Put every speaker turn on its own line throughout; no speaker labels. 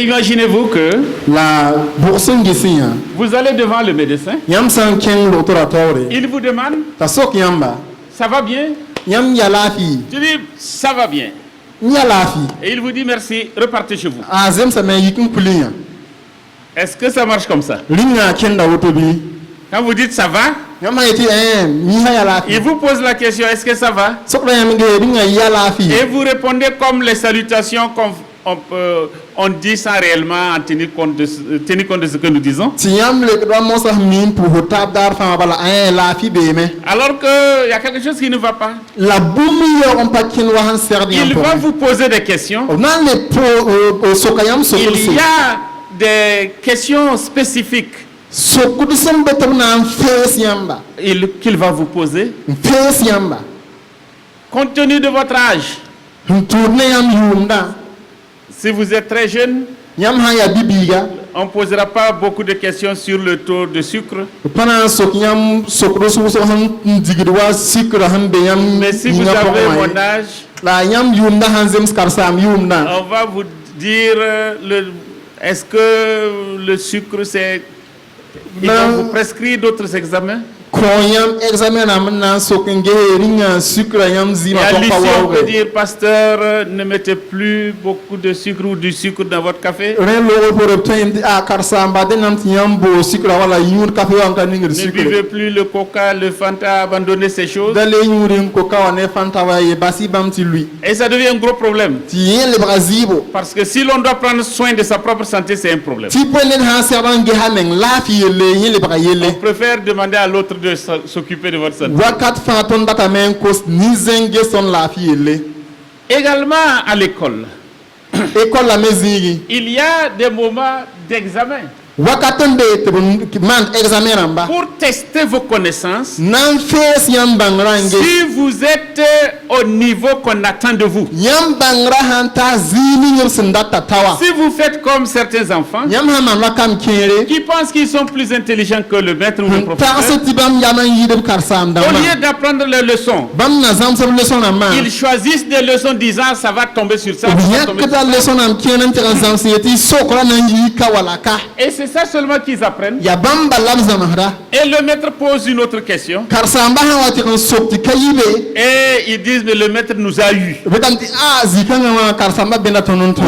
Et imaginez-vous que
la bourson gisinya
vous allez devant le médecin,
yam san ken doctora tawre
il vous demande,
ta sok yamba
ça va bien?
yam ya lafi
Tu dis, ça va bien.
nya lafi
Et il vous dit merci, repartez chez vous.
azem sa me yikin kulinya
Est-ce que ça marche comme ça?
linga ken da woto bi
Quand vous dites ça va,
yam ha yiti mi ha ya lafi
il vous pose la question, est-ce que ça va?
sok da yam nge linga ya lafi
Et vous répondez comme les salutations on dit sans réellement en tenir compte de ce que nous disons.
ti yam le do mo sa min pour hotab dar fa bala lafi be me
Alors qu'il y a quelque chose qui ne va pas.
la bumi yo on pa kin wa han serdi
Il va vous poser des questions.
nan le po sokayam so
Il y a des questions spécifiques
sokudu sam betam na fes yamba
qu'il va vous poser.
fes yamba
Compte tenu de votre âge,
tourne yam yumda
si vous êtes très jeune,
yam ha ya bibiga
on ne posera pas beaucoup de questions sur le taux de sucre.
pana sok yam sokro so han digidwa sikra han be yam
Mais si vous avez mon âge,
la yam yumda hanzem skarsam yumna
on va vous dire est-ce que le sucre c'est... Il va vous prescrire d'autres examens.
ko yam examen amna sokenge ringa sikra yam zima
Et à
ko
l'issue, on peut
pawa
dire, pasteur, ne mettez plus beaucoup de sucre ou du sucre dans votre café.
ren lo ko reptain a karsamba denam yam bo sikra wala yur kafe wan kan ngir
Ne
sikra
buvez plus le coca, le fanta, abandonnez ces choses.
dale yurin ko kawane fanta wa ye basi bam ti lui
Et ça devient un gros problème.
ti yen le brasibo
Parce que si l'on doit prendre soin de sa propre santé, c'est un problème.
ti polen ha serban ge hamen lafi le yen le brayele
On préfère demander à l'autre de s'occuper de votre santé.
wakat fa ton data men ko ni zenge son lafi le
Également à l'école,
école la mezigi
il y a des moments d'examen
wakatonde te man examen amba
pour tester vos connaissances.
nan fes yam bangrange
Si vous êtes au niveau qu'on attend de vous.
yam bangra hanta zini nyur sindata tawa
Si vous faites comme certains enfants
yam ha man wakam kere
qui pensent qu'ils sont plus intelligents que le maître ou le
ta
professeur,
se tibam yaman yidem karsam
au
dama
lieu d'apprendre les leçons,
bam na zam sa leçon na ma
ils choisissent des leçons disant ça va tomber sur ça. Ça va
yak
tomber sur
ta
ça.
leçon am kenen te zam sieti sokra nan yi kawalaka
Et c'est ça seulement qu'ils apprennent.
ya bamba lam zamahra
Et le maître pose une autre question.
karsamba ha wati kan sokti kayibe
Et ils disent, mais le maître nous a eu.
betanti zikanga ma karsamba bena tonon to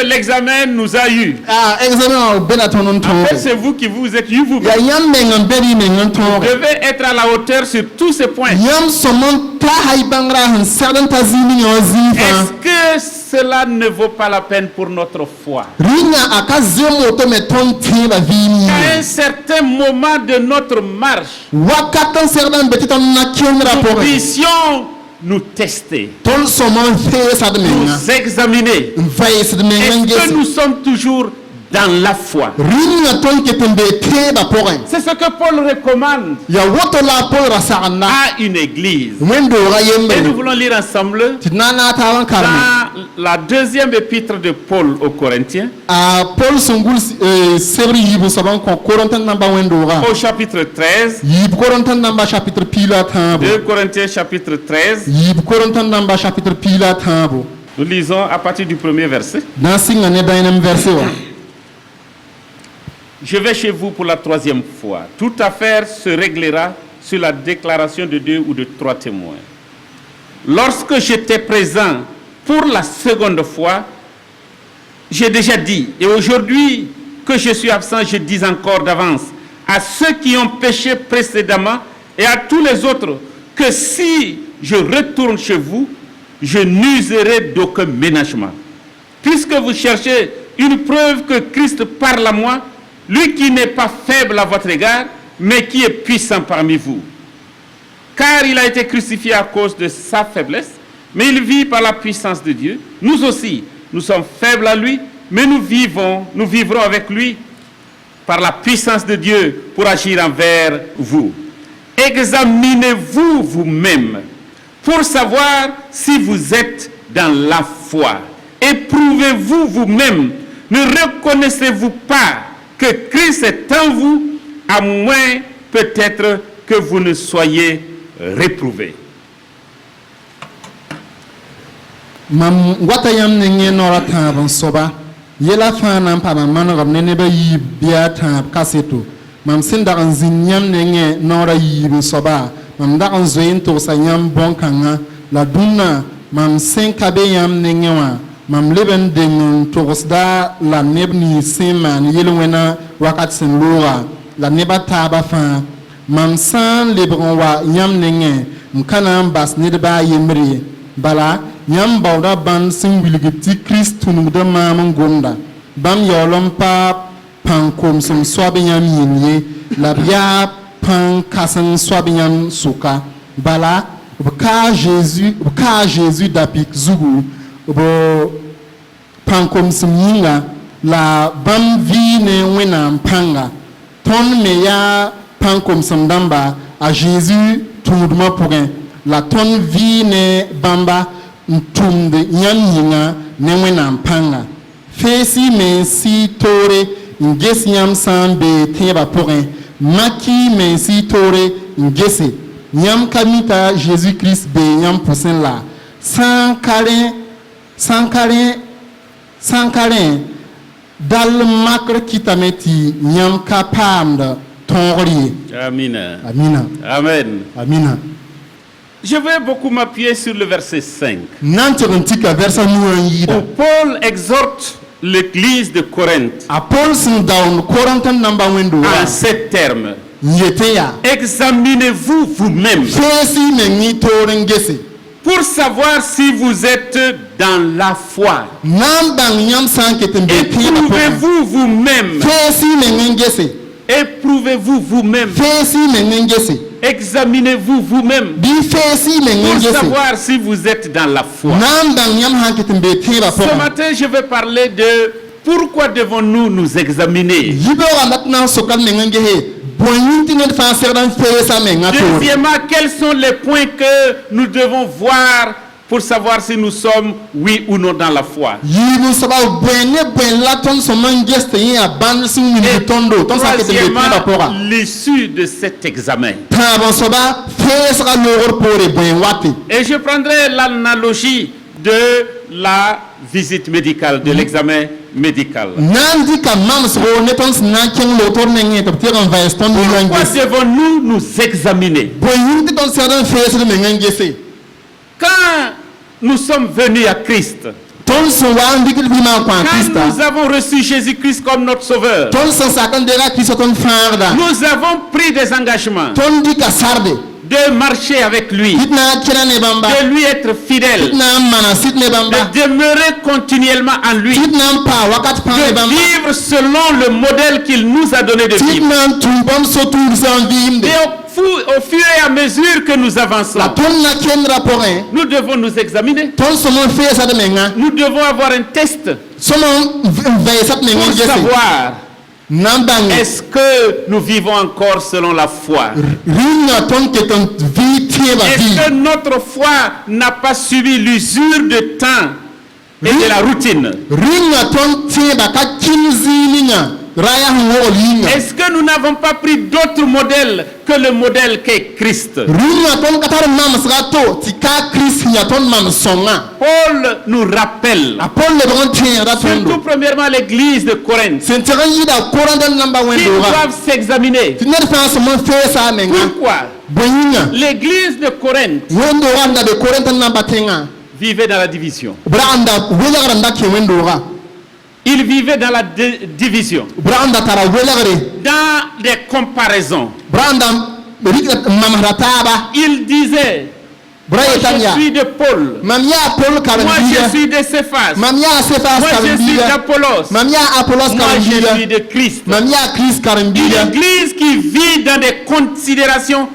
L'examen nous a eu.
examen bena tonon to
En fait, c'est vous qui vous êtes eu vous-même.
ya yam mengan beri mengan to
Vous devez être à la hauteur sur tous ces points.
yam somon ta hay bangra han sadan ta zini yo zifa
Est-ce que cela ne vaut pas la peine pour notre foi?
ringa akazemo to meton tiba vini
À un certain moment de notre marche,
wakatan serdan betiton na ken
nous
rapport
puissions nous tester,
ton somon fe sadmenga
nous examiner.
vai sadmenga
Est-ce que nous sommes toujours dans la foi?
ringa ton ketembe teba poren
C'est ce que Paul recommande
ya woto la pol rasana
à une église.
wendo ra
Et nous
yembe
voulons lire ensemble
tinana tawan karma
dans la deuxième épître de Paul aux Corinthiens,
a Paul sungul sebri yibu saban ko korontan namba wendo ra
au chapitre 13.
yib korontan namba chapitre pila tabo
2 Corinthiens chapitre 13.
yib korontan namba chapitre pila tabo
Nous lisons à partir du premier verset.
na singa ne dainam verset wa
Je vais chez vous pour la troisième fois. Toute affaire se réglera sur la déclaration de 2 ou de 3 témoins. Lorsque j'étais présent pour la seconde fois, j'ai déjà dit, et aujourd'hui que je suis absent, je dis encore d'avance à ceux qui ont péché précédemment et à tous les autres que si je retourne chez vous, je n'userai d'aucun ménagement. Puisque vous cherchez une preuve que Christ parle à moi, lui qui n'est pas faible à votre égard, mais qui est puissant parmi vous. Car il a été crucifié à cause de sa faiblesse, mais il vit par la puissance de Dieu. Nous aussi, nous sommes faibles à lui, mais nous vivrons avec lui par la puissance de Dieu pour agir envers vous. Examinez-vous vous-même pour savoir si vous êtes dans la foi. Éprouvez-vous vous-même. Ne reconnaissez-vous pas que Christ est en vous, à moins peut-être que vous ne soyez réprouvés.
mam wata yam ne nge nora taban soba yela fãa na n paam manegb ne neb a yiib bɩ a tãab kaseto mam sẽn dag n zĩnd yãmb nengẽ noor a yiib n soaba mam dag n zoe n togsa yãmb bõn-kãngã la dũnna mam sẽn ka be yãmb nengẽ wã mam leb n deng n togsda la neb nins sẽn maan yel-wẽna wakat sẽn looga la neb a taaba fãa mam sã n lebg n wa yãmb nengẽ m ka na n bas nedbã a yembre ye bala yãmb baooda bãmb sẽn wilgd tɩ kirist tũnugdã maam n gomda bãmb yaool n pa pãn komsem soab yãmb yĩn ye la b yaa pãn kãseng soab yãmb sʋka bala b kaa Jésus dapɩk zugu b pãn komsem yĩnga la bãmb vɩɩ ne wẽnnaam pãnga tõnd me yaa pãn komsem dãmba a Jésus tũudmã pʋgẽ la tõnd vɩɩ ne bãmba n tʋmd yãmb yĩnga ne wẽnnaam pãnga feesi me n sɩ toore n ges yãmb sã n bee tẽebã pʋgẽ maki me n sɩ toore n gese yãmb ka mi t'a Jésus Christ bee yãmb pʋsẽ la sã n ka rẽ dal makr kɩtame tɩ yãmb ka paamd tõogr ye.
Amina.
Amina.
Amen.
Amina.
Je vais beaucoup m'appuyer sur le verset 5.
Nan tɩg n tɩka vɛrsa nuwã n yɩɩda.
Où Paul exhorte l'église de Corinthe
A Paul sẽn daoond Korẽnt n namba wẽndoogã
en ces termes.
n yetẽ yaa
Examinez-vous vous-même
feesi meng y toor n gese
pour savoir si vous êtes dans la foi.
na n bãng yãmb sã n ket n bee tẽebã pʋgẽ
Éprouvez-vous vous-même.
feesi meng n gese
Éprouvez-vous vous-même.
feesi meng n gese
Examinez-vous vous-même
bɩ feesi meng
pour
n gese
savoir si vous êtes dans la foi.
na n bãng yãmb sã n ket n bee tẽebã
Ce
pʋgẽ
matin, je vais parler de pourquoi devons-nous nous examiner.
yibeoogã dat na n sokal meng n gese bõe yĩn tɩ ned fãa segd n feesa meng a toore
Deuxièmement, quels sont les points que nous devons voir pour savoir si nous sommes, oui ou non, dans la foi.
yiib n soaba bõe ne bõe la tõnd sõm n ges tɩ yẽ yaa bãnd sẽn wilg tõndo tõnd sã n ket n bee tẽebã pʋga
Troisièmement, l'issue de cet examen.
tãab n soaba feesga loogr poore bõe wate
Et je prendrai l'analogie de la visite médicale, de l'examen médical.
na n dɩka mamsgo ne tõnd sẽn na n kẽng loogtr nengẽ tɩ b tɩg n vɛɛs tõnd yĩngã n
Pourquoi
ges
devons-nous nous examiner?
bõe yĩng tɩ tõnd segd n feesd meng n gese
Quand nous sommes venus à Christ,
tõnd sẽn wa n dɩkd vɩɩmã n kõ a
quand
krista
nous avons reçu Jésus-Christ comme notre sauveur,
tõnd sẽn sak n deega krista tõnd fãagda
nous avons pris des engagements
tõnd dɩka sarde
de marcher avec lui,
tɩ d na n kẽna ne bãmba
de lui être
tɩ d
fidèle,
na n mana sɩd ne bãmba
de demeurer continuellement en lui,
tɩ d na n paa wakat pãa ne
de
bãmba
vivre selon le modèle qu'il nous a donné de
tɩ d
vivre.
na n tũ bãmb so-tũud sã n vɩɩmde
Et au fur et à mesure que nous avançons,
la tõnd na kendra pʋgẽ
nous devons nous examiner.
tõnd sõm n feesd menga
Nous devons avoir un test
sõm n vɛɛsd meng
pour
n gese
savoir
na n bãnge
est-ce que nous vivons encore selon la foi.
rĩnga tõnd ket n vɩɩ tẽebã
Est-ce que
vɩɩ
notre foi n'a pas subi l'usure de temps et de la routine?
rĩnga tõnd tẽebã ka kĩm zĩig ninga raya sẽn wogl yĩnga
Est-ce que nous n'avons pas pris d'autres modèles que le modèle qu'est Christ?
rĩnga tõnd ka tar mamsga to tɩ ka kirist sẽn yaa tõnd mams sõnga
Paul nous rappelle,
a pol lebg n tẽegda
surtout
tõndo
premièrement l'église de Corinthe,
sẽn tɩg n yɩɩda korãnd n namba
qu'ils
wẽndooga
doivent s'examiner.
tɩ ned fãa sõm n feesa a menga
Pourquoi?
bõe yĩnga
L'église de Corinthe
wẽndooga n da be korẽnt n namba tẽngã
vivait dans la division.
b rag n da welgr n da kẽ wẽndooga
Il vivait dans la division,
b rag n da tara welgre
dans des comparaisons.
b rag n da rɩk n mamsda taaba
Il disait,
b ra
moi
yetame
je
yaa
suis de Paul,
mam yaa pol
moi je
karen-biiga
suis de Céphas,
mam yaa sefas
moi je suis
karen-biiga
d'Apollos,
mam yaa apolos
moi je suis
karen-biiga
de Christ.
mam yaa krist
Une
karen-biiga
église qui vit dans des considérations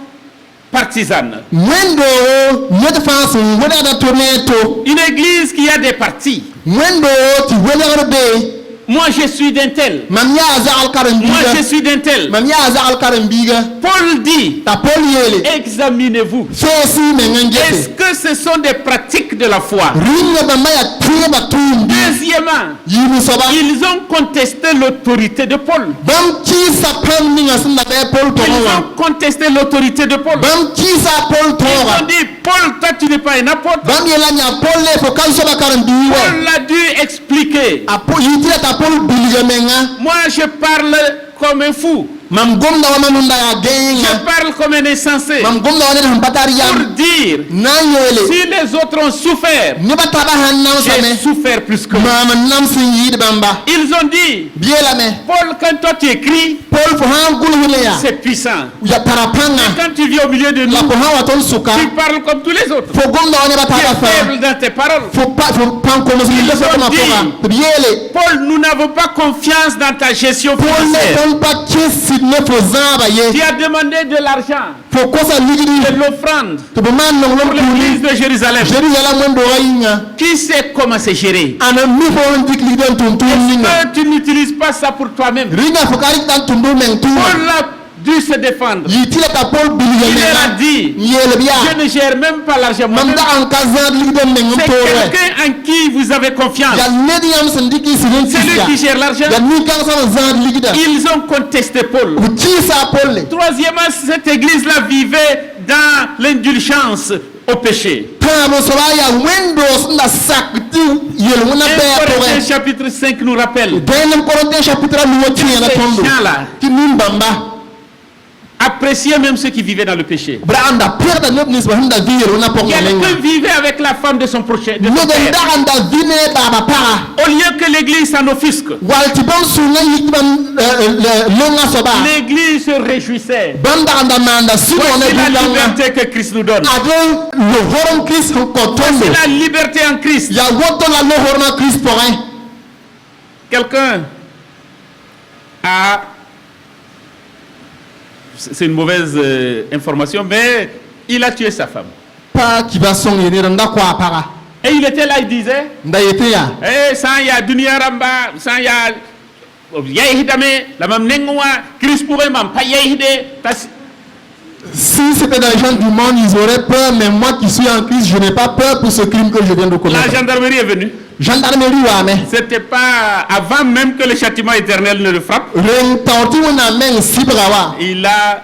partisanes.
wẽndoo ned fãa sẽn welgda to ne to
Une église qui a des partis.
wẽndoo tɩ welgr bee
Moi je suis d'un tel,
mam yaa zagl
moi
karen-biiga
je suis d'un tel.
mam yaa zagl karen-biiga
Paul dit,
t'a pol yeele
examinez-vous.
feesi meng n
Est-ce
gese
que ce sont des pratiques de la foi?
rĩnga bãmba yaa tẽebã tʋʋmdi
Deuxièmement,
yiib soaba
ils ont contesté l'autorité de Paul.
bãmb kiisa pãmb ninga sẽn da bɩ pol
Ils
tõgẽ wã
ont contesté l'autorité de Paul.
bãmb kiisa a pol
Ils
tõoga
ont dit, Paul, toi tu n'es pas un apôtre.
bãmb yeela yã pol le fo kan soaba karen-bii
Paul
wɛ
a dû expliquer
yɩ tɩ la t'a Paul bilgemenga.
Moi, je parle comme un fou.
Mam gomda wa manunda ya
Je
genga.
parle comme un insensé.
Mam gomda wa ne hampatari
Pour
yam.
dire,
Na yele.
si les autres ont souffert,
Ne bataba hanna
j'ai
usame.
souffert plus que eux.
Mama nam sin yid bamba.
Ils ont dit,
Biela me.
Paul, quand toi tu écris,
Paul fo han gulhule ya.
c'est puissant.
Ya tarapanga.
Quand tu vis au milieu de
La
nous,
ko han waton suka.
tu parles comme tous les autres.
Fo gomda wa ne
Tu
bataba
es
fa.
faible dans tes paroles.
Fo pan ko musu le
Ils
ko ma
ont
foga. Biele.
Paul, nous n'avons pas confiance dans ta gestion
Paul ne
financière.
donne pas kesi ne fo zaba ye.
Tu as demandé de l'argent,
Fo kosa ligidi.
de l'offrande
To be man no
pour
lom
l'église
tuli.
de Jérusalem.
Jérusalem wendo rainga.
Qui sait comment c'est géré?
Ana mi fo on dik ligiden tuntun ninga.
Que tu n'utilises pas ça pour toi-même.
Ringa fo karik dan tundu men tu.
Paul a dû se défendre.
Yitile ka Paul
Il leur a
bilgemenga.
dit,
Yele biya.
je ne gère même pas l'argent moi-même.
Mamda an kazad ligiden men
C'est
tore.
quelqu'un en qui vous avez confiance.
Ya nedi yam sendiki sirin
C'est lui
tisia.
qui gère l'argent.
Ya ni kan sa zad ligida.
Ils ont contesté Paul.
Uchi sa Paul le.
Troisièmement, cette église-là vivait dans l'indulgence au péché.
Tamo sobaya windows na sakti yel wona
1
be
Corinthiens
tore.
chapitre 5 nous rappelle
Deuxième Corinthiens chapitre 8 la
ces
tondo.
gens-là
Ki min bamba.
appréciaient même ceux qui vivaient dans le péché.
Bra anda perda nob nis bahanda vi yel wona ponga
Quelqu'un
menga.
vivait avec la femme de son prochain. De son
No
père.
da anda vine baba para.
Au lieu que l'église s'en offusque,
Walti bon sunga yitban longa soba.
l'église se réjouissait.
Banda anda manda sino ne
Voici la
bulanga.
liberté que Christ nous donne.
Ado le horon Christ ko
C'est
tondo.
la liberté en Christ.
Ya woto la lo horna Christ pour un.
Quelqu'un a... C'est une mauvaise information, mais il a tué sa femme.
Pa qui va son yene randa kwa para.
Et il était là, il disait,
Nda yete ya.
sans ya dunia ramba, sans ya... Yahidame, la mam nengwa, Christ pourrait m'en pas yahide.
Si c'était des gens du monde, ils auraient peur, mais moi qui suis en Christ, je n'ai pas peur pour ce crime que je viens de
La
commettre.
gendarmerie est venue.
Gendarmerie wa me.
C'était pas avant même que le châtiment éternel ne le frappe.
Ren tawti wona men sibrawa.
Il a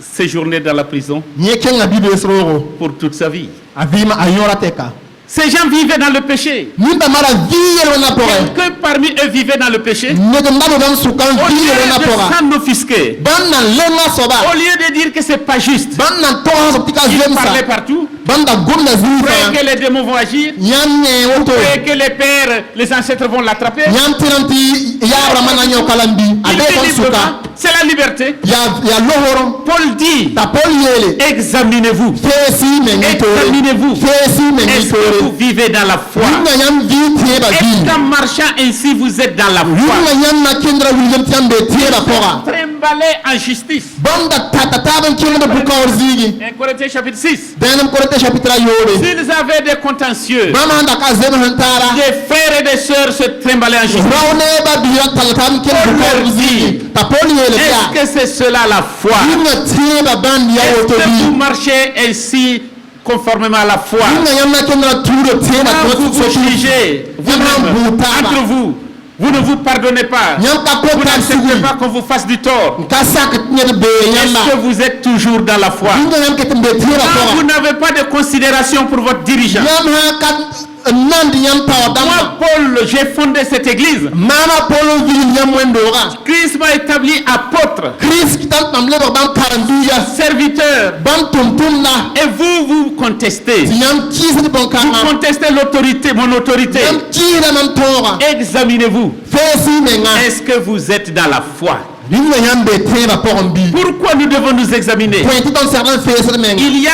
séjourné dans la prison
Nye kenga bibe esroro.
pour toute sa vie.
Avima ayora teka.
Ces gens vivaient dans le péché.
Nimba mara viyel wona pore.
Que parmi eux vivaient dans le péché.
Nege ndabo dan sukan
Au lieu
viyel wona
de
pora.
s'en offusquer,
Banna lenga soba.
au lieu de dire que c'est pas juste,
Banna toha soptika
il
zemsa.
parlait partout.
Banda gomna
Croyez
zifa.
que les démons vont agir.
Nyanye woto.
Croyez que les pères, les ancêtres vont l'attraper.
Nyam tiranti yabra mana nyokalambi.
Il
Ade
vit
kon
librement.
suka.
C'est la liberté.
Ya lohoron.
Paul dit,
Ta Paul yele.
examinez-vous.
Fesi mengi tore.
Examinez-vous.
Fesi mengi
Est-ce que vous
tore.
vivez dans la foi?
Yunga nyam vi tieba
Est-ce
vi.
qu'en marchant ainsi vous êtes dans la foi?
Yunga nyam na kendra William tiambe tieba pora.
Tremblez en justice.
Banda tatataban kendra buka orzigi.
1 Corinthiens chapitre 6.
Denam korete chapitre yore.
S'ils avaient des contentieux,
Mama anda ka zema hantara.
des frères et des sœurs se tremblaient en justice.
Raune ba biya talatam kendra buka orzigi. Ta Paul yele
Est-ce
ya.
que c'est cela la foi?
Yunga tieba bandi ya
Est-ce
woto
que vous
bi.
marchez ainsi conformément à la foi?
Yunga nyam na kendra turo tieba
Quand vous
kotu
vous
sotu.
jugez vous-même, entre vous, vous ne vous pardonnez pas.
Nyam ka
Vous
kota
n'acceptez
sugi.
pas qu'on vous fasse du tort.
Kasak nyede be
Est-ce
yamba.
que vous êtes toujours dans la foi?
Yunga nyam ketembe tieba
Quand vous
pora.
n'avez pas de considération pour votre dirigeant.
Nyam ha kat nandi nyam tawa dama.
Moi, Paul, j'ai fondé cette église.
Mama Polo vili nyam wendora.
Christ m'a établi apôtre,
Chris kitan namle ban paranduya.
serviteur.
Ban tum na.
Et vous, vous contestez.
Nyam kisi bon
Vous
kama.
contestez l'autorité, mon autorité.
Nyam kira nam tora.
Examinez-vous.
Fesi menga.
Est-ce que vous êtes dans la foi?
Yunga nyam be teba porombi.
Pourquoi nous devons nous examiner?
Pointi ton servant fesi menga.
Il y a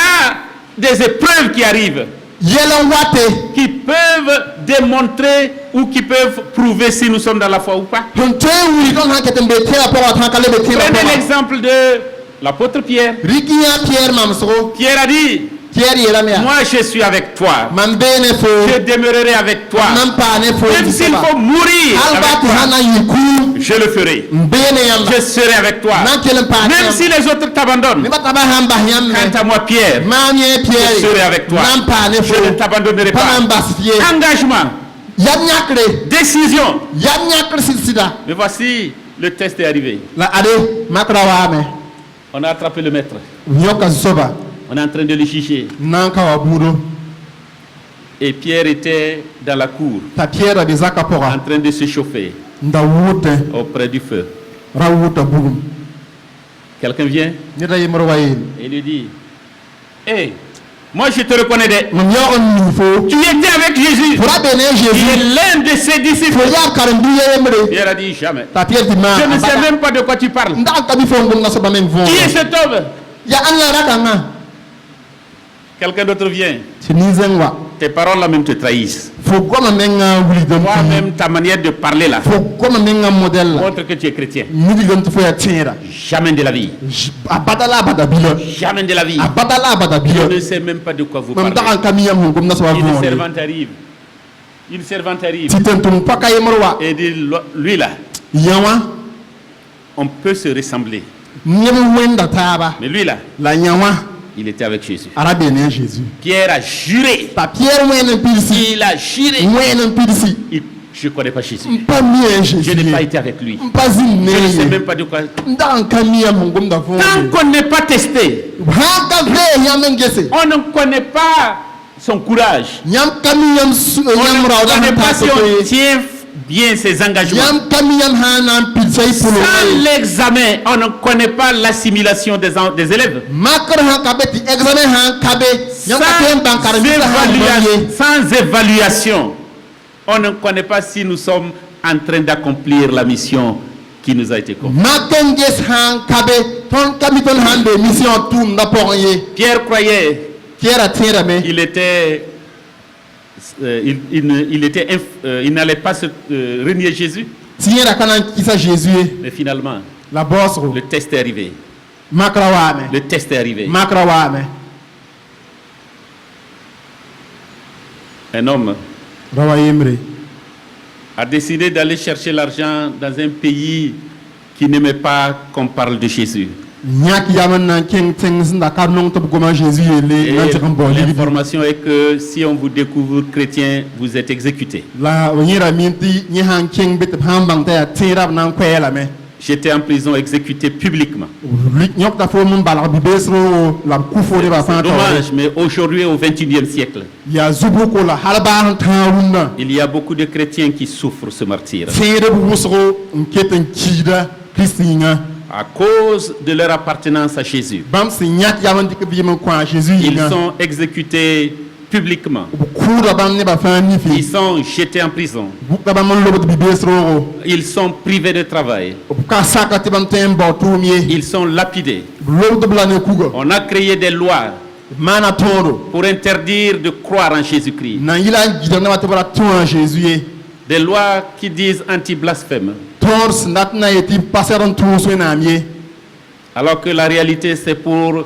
des épreuves qui arrivent,
Yelon wate.
qui peuvent démontrer ou qui peuvent prouver si nous sommes dans la foi ou pas.
Honte wuli don ha ketembe teba pora tankale be teba
Prenez
pora.
l'exemple de l'apôtre Pierre.
Rikiya Pierre mamsro.
Pierre a dit,
Pierre yelamia.
moi je suis avec toi.
Mambene fo.
Je demeurerai avec toi.
Nam pa ne fo.
Même s'il faut mourir avec
Albert
toi,
hana yiku.
je le ferai.
Mbene yamba.
Je serai avec toi.
Nan kelen pa.
Même si les autres t'abandonnent.
Ne bataba hamba yam.
Quant à moi, Pierre,
Mamie Pierre.
je serai avec toi.
Nam pa ne fo.
Je ne t'abandonnerai pas.
Panam basfié.
Engagement,
Yam nyakre.
décision.
Yam nyakre sida.
Mais voici, le test est arrivé.
La ade makra me.
On a attrapé le maître.
Nyoka soba.
On est en train de le juger.
Nanka wa budo.
Et Pierre était dans la cour,
t'a Pierre de zaka
en
pora
train de se chauffer
nda wute
auprès du feu.
ra wuta bugum
Quelqu'un vient
ni da yimro wayin
et lui dit, hé, moi je te reconnais,
man yogon ni fo
tu étais avec Jésus.
fura bene
Il
Jésus
est l'un de ses disciples.
fo ya karandu yemre
Pierre a dit, jamais.
ta Pierre di ma
Je ne sais même pas de quoi tu parles.
nda ka bi fo ngum na so ba men fo
Qui est cet homme?
ya Allah raka nga
Quelqu'un d'autre vient.
ci ni zengwa
Tes paroles là même te trahissent.
fo goma menga wuli dem
Toi-même, ta manière de parler là,
fo goma menga model la
montre que tu es chrétien.
ni digam fo ya tira
Jamais de la vie.
abadala badabilo
Jamais de la vie.
abadala
Je
badabilo
ne sais même pas de quoi vous
mam
parlez.
da kan kamiyam ngum na so ba
Une
fo
servante arrive. Une servante arrive
titantum paka yemro wa
et dit, lui là,
yawa
on peut se ressembler.
nyem wenda taba
Mais lui là,
la nyawa
il était avec Jésus.
arabene Jésus
Pierre a juré.
ta Pierre wenen pilsi
Il a juré.
wenen pilsi
Je ne connais pas Jésus.
pas mien
Je
Jésus
n'ai pas été avec lui.
pas
Je ne sais
inne
même pas de quoi.
ndan kamiyam ngum da fo
Tant qu'on n'est pas testé,
ha ka ve yam ngese
on ne connaît pas son courage.
nyam kamiyam
On
nyam
ne
rawda
connaît
han
pas
ta
si
ko
on tient bien ses engagements.
yam kamiyam hanan pilsai
Sans
pulo
l'examen, on ne connaît pas l'assimilation des élèves.
makar han kabeti examen han kabe nyam ka tem bankar mi ha
Sans évaluation, on ne connaît pas si nous sommes en train d'accomplir la mission qui nous a été confiée.
makenges han kabe ton kamiton han de mission tum na porye
Pierre croyait
Pierre tira me
il était, il n'allait pas renier Jésus,
tira kanan isa Jésus
mais finalement,
la boss
le test est arrivé.
makrawame
Le test est arrivé.
makrawame
Un homme
rawa yemre
a décidé d'aller chercher l'argent dans un pays qui n'aimait pas qu'on parle de Jésus.
nyak yaman nan king things nda ka nong to goma Jésus
Et
ele nan ti kan bo li
l'information est que si on vous découvre chrétien, vous êtes exécuté.
la wanyira minti ni han king bit han bang ta tira nan kwela me
J'étais en prison exécuté publiquement.
nyok ta fo mun bala bi besro la kufo de ba fan ta
Dommage, mais aujourd'hui, au XXIe siècle,
ya zubu ko la halba han taawunna
il y a beaucoup de chrétiens qui souffrent ce martyre
tere bu wusro nketen kida kristinga
à cause de leur appartenance à Jésus.
bam si nyak yaman dik bi mon kwa Jésus
Ils
yinga
sont exécutés publiquement.
kuda bam ne ba fan ni
Ils
fi
sont jetés en prison.
bukda bam mon lobot bi besro
Ils sont privés de travail.
ka sakati bam tembo tumie
Ils sont lapidés.
lobot blane kuga
On a créé des lois
mana toro
pour interdire de croire en Jésus-Christ.
nan yila gidana wata bara tuan Jésus ye
Des lois qui disent anti-blasphème.
tors natna yeti passeron tous wenamie
Alors que la réalité, c'est pour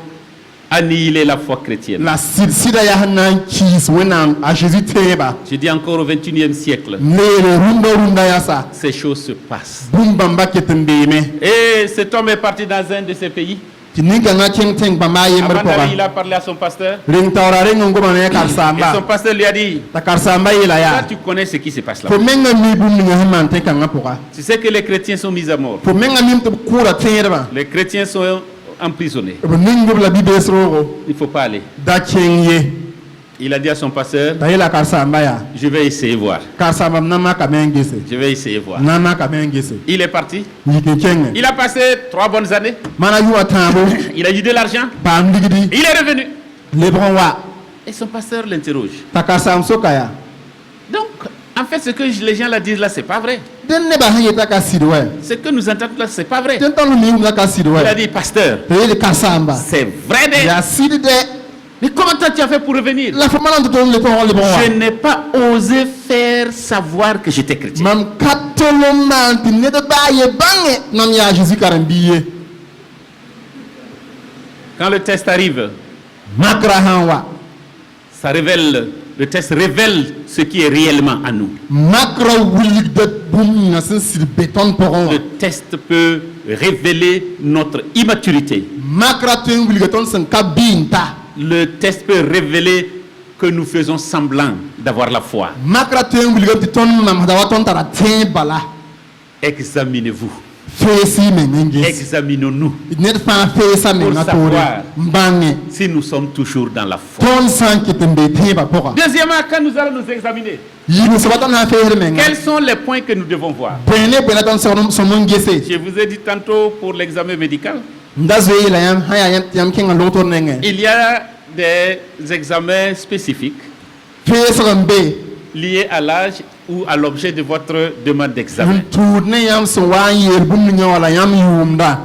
annihiler la foi chrétienne.
la sida ya hanan kis wenam a Jésus teba
Je dis encore au XXIe siècle,
nere runda ya sa
ces choses se passent.
bumbamba ketembeme
Et cet homme est parti dans un de ces pays.
tininga nga king ting bamba ye
Avant
mer
d'aller, il
poka
a parlé à son pasteur.
ring tawra ring ngoma ne
Et son
karsamba
pasteur lui a dit,
ta karsamba ye la
toi,
ya
tu connais ce qui se passe là.
ko menga mi bum ni ngama te kanga poka
Tu sais que les chrétiens sont mis à mort.
ko menga mi to kura terba
Les chrétiens sont emprisonnés.
ko ningu la bibesro
Il ne faut pas aller.
da king ye
Il a dit à son pasteur,
ta yela karsamba ya
je vais essayer voir.
karsamba nama ka mengese
Je vais essayer voir.
nama ka mengese
Il est parti.
yike kenge
Il a passé 3 bonnes années.
mana yuwa tambo
Il a eu de l'argent.
ba ndigidi
Il est revenu.
lebron wa
Et son pasteur l'interroge.
ta karsam sokaya
Donc, en fait, ce que les gens là disent là, c'est pas vrai.
den ne ba haye ta ka sidwe
Ce que nous entendons là, c'est pas vrai.
den tanu mi um ka sidwe
Il a dit, pasteur,
te yele karsamba
c'est vrai.
ya sidde
Mais comment toi tu as fait pour revenir?
la fama nan to le ton le bon wa
Je n'ai pas osé faire savoir que j'étais chrétien.
mam katolo man ti ne de baye bange nam ya Jésus karambiye
Quand le test arrive,
makra hanwa
ça révèle, le test révèle ce qui est réellement à nous.
makra wulik de bum na sin sir beton poron
Le test peut révéler notre immaturité.
makra ten wulik ton san kabinta
Le test peut révéler que nous faisons semblant d'avoir la foi.
makra ten wulik ton nam da waton tara ten bala
Examinez-vous.
feesi me ngengis
Examinons-nous
net fa feesa me
Pour
ngatore
savoir.
mbange
si nous sommes toujours dans la foi.
ton sanki tembe teba poka
Deuxièmement, quand nous allons nous examiner,
yibu sabatan ha feere me
quels sont les points que nous devons voir?
bene bene ton so mongese
Je vous ai dit tantôt pour l'examen médical,
ndazo ila yam haya yam kinga lotor nenge
il y a des examens spécifiques
feesa mbe
liés à l'âge ou à l'objet de votre demande d'examen.
tudne yam so wa yer bum nyawala yam yumda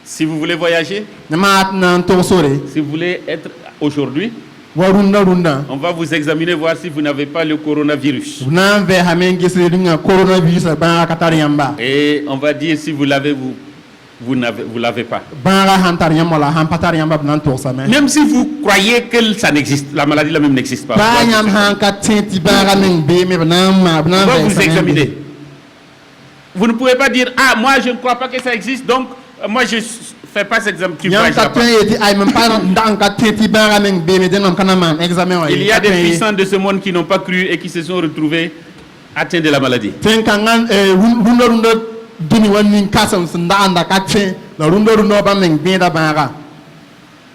Si vous voulez voyager,
namat nan to sore
si vous voulez être aujourd'hui,
warunda runda
on va vous examiner, voir si vous n'avez pas le coronavirus.
nan ve ha men gese dinga coronavirus ba katar yamba
Et on va dire si vous l'avez, vous l'avez pas.
ba ga hantar yamba la han patar yamba nan to sa men
Même si vous croyez que ça n'existe, la maladie là même n'existe pas.
ba yam han ka tenti ba ga men be me nan ma
On
nan
va
ve
vous
sa men
examiner. Vous ne pouvez pas dire, ah, moi je ne crois pas que ça existe, donc moi je ne fais pas cet examen. Tu ne
yam
voyageras
ka
pas.
tenti ay men pa ndan ka tenti ba ga men be me denam kana man examen wa
Il y a des puissants de ce monde qui n'ont pas cru et qui se sont retrouvés atteints de la maladie.
ten kan ngan runda runda duni wani kasam sanda anda ka tsen la runda runda ba men be da ba ga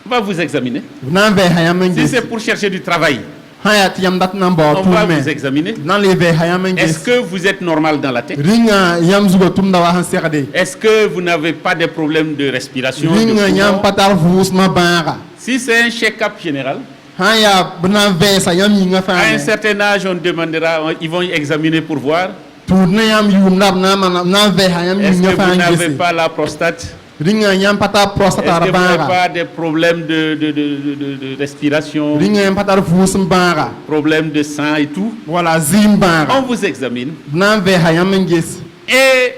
On va vous examiner.
nan ve ha yam men
Si
gese
c'est pour chercher du travail,
haya ti yam dat nan ba
on
tu
va
me
vous examiner.
nan le ve ha yam men
Est-ce
gese
que vous êtes normal dans la tête?
ringa yam zugo tumda wa han sekade
Est-ce que vous n'avez pas de problèmes de respiration? de
ringa
poumon?
yam patar vus ma ba
Si c'est un check-up général,
haya bna ve sa yam yinga fa
à un certain âge, on demandera, ils vont y examiner pour voir.
tudne yam yum nab na na ve ha yam
Est-ce
yinga
que
fa
vous n'avez
ngese
pas la prostate?
ringa yam pata
Est-ce
prostata
que vous n'avez
ba
pas des problèmes de respiration,
ringa yam patar vus ba
problèmes de sang et tout?
wala zim ba
On vous examine
bna ve ha yam ngese
et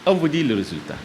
on vous dit le résultat.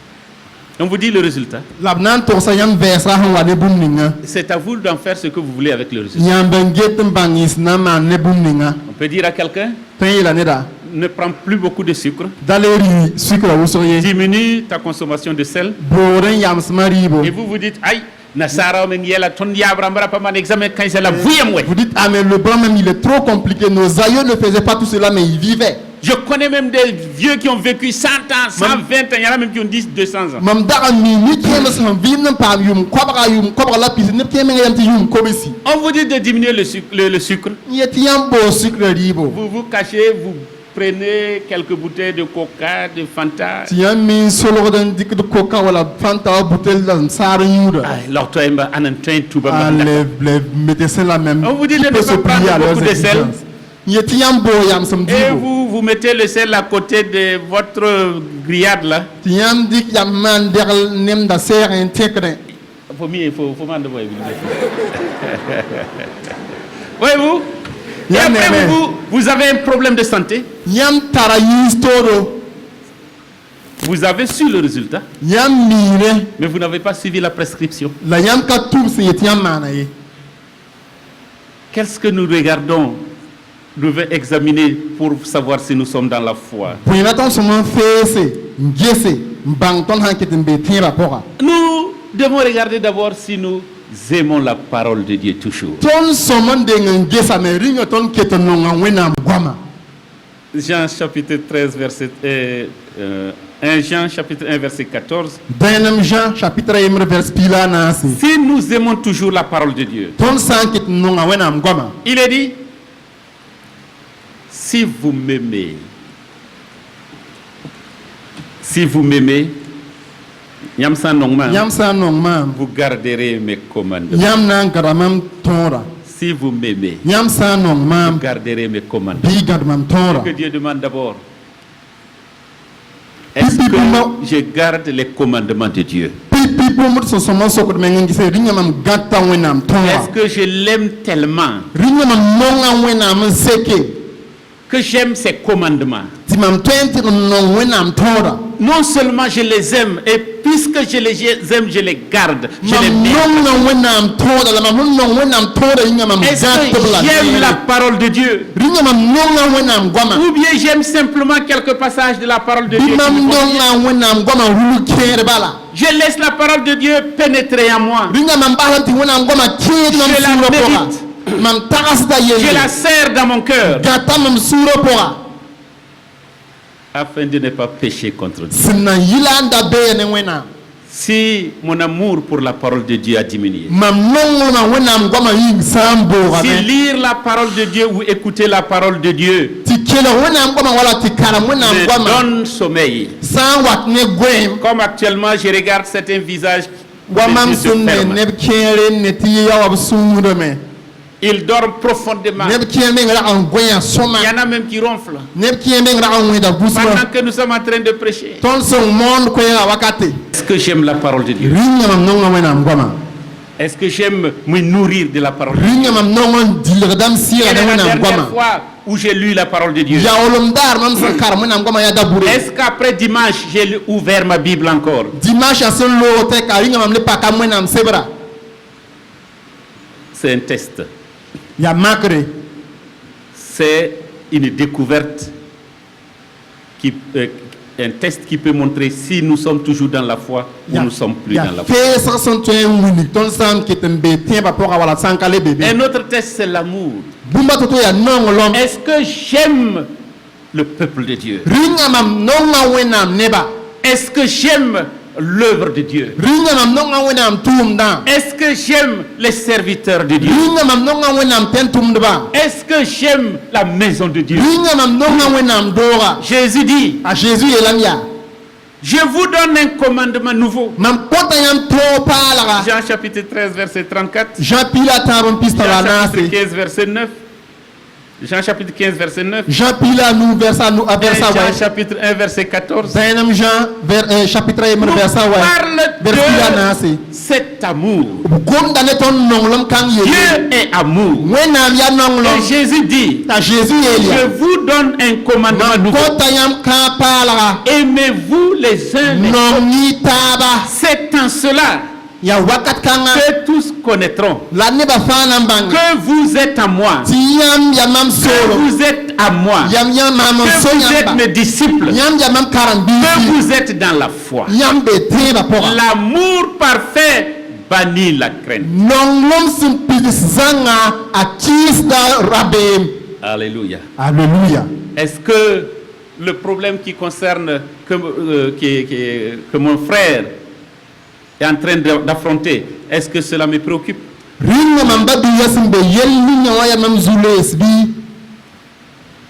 On vous dit le résultat.
labnan to sa yam ve sa han wa ne bum ninga
C'est à vous d'en faire ce que vous voulez avec le résultat.
yam ben getum bangis na man ne bum ninga
On peut dire à quelqu'un,
tan ila ne da
ne prends plus beaucoup de sucre,
daleri sikra wusoye
diminue ta consommation de sel.
boren yam smaribo
Et vous vous dites, aïe, Nasara Mengiela, ton Yabrambara, pas mon examen quand c'est la vouille.
vous dites ah mais le blanc même il est trop compliqué nos aïeux ne faisaient pas tout cela mais ils vivaient
Je connais même des vieux qui ont vécu 100 ans, 120 ans, il y en a même qui ont 10, 200 ans.
mam daga ni kema sam vim nan pam yum kobra la pis ne kema yam ti yum kobisi
On vous dit de diminuer le sucre.
yeti yam bo sucre ribo
Vous vous cachez, vous prenez quelques bouteilles de coca, de Fanta.
ti yam min solo dan dik de coca wala fanta bouteille dan sar yuda
L'ortoemba, anantin, tout
ah les médecins la même
On vous dit de
qui
ne
peut
pas
se plier à
prendre
leurs
beaucoup de sel.
exigences. Yeti yam bo yam sam
Et
dibo
vous mettez le sel à côté de votre grillade là.
ti yam dik yam man derl nem da ser en tekre
Il faut m'en devoir. Voyez-vous? Et
Yam
après,
neme.
vous avez un problème de santé.
yam tara yistoro
Vous avez su le résultat,
yam mire
mais vous n'avez pas suivi la prescription.
la yam ka tur se yeti yam mana ye
Qu'est-ce que nous regardons? Nous devons examiner pour savoir si nous sommes dans la foi.
puina ton soman fese ngese mbang ton hanketin be tira pora
Nous devons regarder d'abord si nous aimons la parole de Dieu toujours.
ton soman de ngesa me ringa ton keton no ngwena gwama
Jean chapitre 13, verset 1 Jean chapitre 1, verset 14.
Deuxième Jean chapitre 1 verset pila na si
Si nous aimons toujours la parole de Dieu,
ton sanket no ngwena gwama
il est dit, si vous m'aimez, yam san nong ma,
yam sa no ma
vous garderez mes commandements.
yam na garamam tora
Si vous m'aimez,
yam sa no ma
vous garderez mes commandements.
bi gadmam tora
Que Dieu demande d'abord. Est-ce que je garde les commandements de Dieu?
pipi pomut so soman sokot me ngise ringa mam gatta wenam tora
Est-ce que je l'aime tellement
ringa mam monga wenam seke
que j'aime ses commandements?
ti mam 20 no wenam tora
Non seulement je les aime, et puisque je les aime, je les garde. Je les
mam
mets.
no wenam tora la mam no wenam tora ringa mam
Est-ce
gatta
que j'aime la parole de Dieu?
ringa mam no wenam gwama
Ou bien j'aime simplement quelques passages de la parole de Dieu? qui
Bimam
me conviennent?
no wenam gwama hulu kere bala
Je laisse la parole de Dieu pénétrer en moi.
ringa mam balanti wenam gwama kere mam
Je la
suro pora
médite.
mam tagas da
Je
yeye
la serre dans mon cœur.
gata mam suro pora
afin de ne pas pécher contre Dieu.
Sin na yila nda be ne wena.
Si mon amour pour la parole de Dieu a diminué,
Mam nongo na wena ngoma ying sambo
si
gabe.
lire la parole de Dieu ou écouter la parole de Dieu
Ti kele wena ngoma wala ti kara wena
me
ngoma.
donne sommeil,
San wat ne gwem.
comme actuellement je regarde certains visages,
Wa mam
les yeux se
sunne
ferment.
ne kere ne ti ya wa sungudo me.
Ils dorment profondément.
Ne kere me ngara an gwenya soma.
Il y en a même qui ronflent
Ne kere me ngara an weda busma.
pendant que nous sommes en train de prêcher.
Ton son monde ko ya wakati.
Est-ce que j'aime la parole de Dieu?
Ringa mam nongo wena ngoma.
Est-ce que j'aime me nourrir de la parole de Dieu?
Ringa mam nongo dilgdam sira
Quelle
de
est la
wena
dernière
ngoma.
fois où j'ai lu la parole de Dieu?
Ya olomdar mam san kara wena ngoma ya dabure.
Est-ce qu'après dimanche, j'ai ouvert ma Bible encore?
Dimanche a son lo te ka ringa mam le paka wena msebra.
C'est un test.
Ya makre.
C'est une découverte, un test qui peut montrer si nous sommes toujours dans la foi ou nous ne sommes plus dans la foi.
Fe sa son to en wuni ton sam kitembe tiemba pora wala sankale bébé.
Un autre test, c'est l'amour.
Bumba toto ya nongo lom.
Est-ce que j'aime le peuple de Dieu?
Ringa mam nonga wenam neba.
Est-ce que j'aime l'œuvre de Dieu?
Ringa mam nonga wenam tum da.
Est-ce que j'aime les serviteurs de Dieu?
Ringa mam nonga wenam tentum deba.
Est-ce que j'aime la maison de Dieu?
Ringa mam nonga wenam dora.
Jésus dit,
A Jésus elamia.
je vous donne un commandement nouveau.
Mam kota yam to palaga.
Jean chapitre 13, verset 34.
Jean Pila tabon pista la
Jean chapitre
nase.
15, verset 9. Jean chapitre 15, verset 9.
Jean Pila nu versa nu
Et
versa
Jean
wa.
chapitre 1, verset 14.
Zainam Jean chapitre 1
Nous
versa wa.
parle
Versa
de
nase.
cet amour.
Gom dane ton nonglom kang ye.
Dieu est amour.
Wenam ya
Et
nonglom.
Jésus dit,
Ta Jésus
je
elia.
vous donne un commandement
Mam
nouveau.
kota yam ka palaga.
Aimez-vous les uns les autres.
Nongi taba.
C'est en cela
Ya wakat kanga.
que tous connaîtront
La neba fana mbanga.
que vous êtes à moi,
Ti yam ya mam
que
solo.
vous êtes à moi,
Yam yam mam
que
so
vous êtes
yamba.
mes disciples,
Yam ya mam
que
karambisi.
vous êtes dans la foi.
Yam be teba pora.
L'amour parfait bannit la crainte.
Nonglom sim pigis zanga a kis da rabem.
Alléluia.
Alléluia.
Est-ce que le problème qui concerne que mon frère est en train d'affronter, est-ce que cela me préoccupe?
Ringa mam babi yasim be yelli nyawa ya mam zules bi.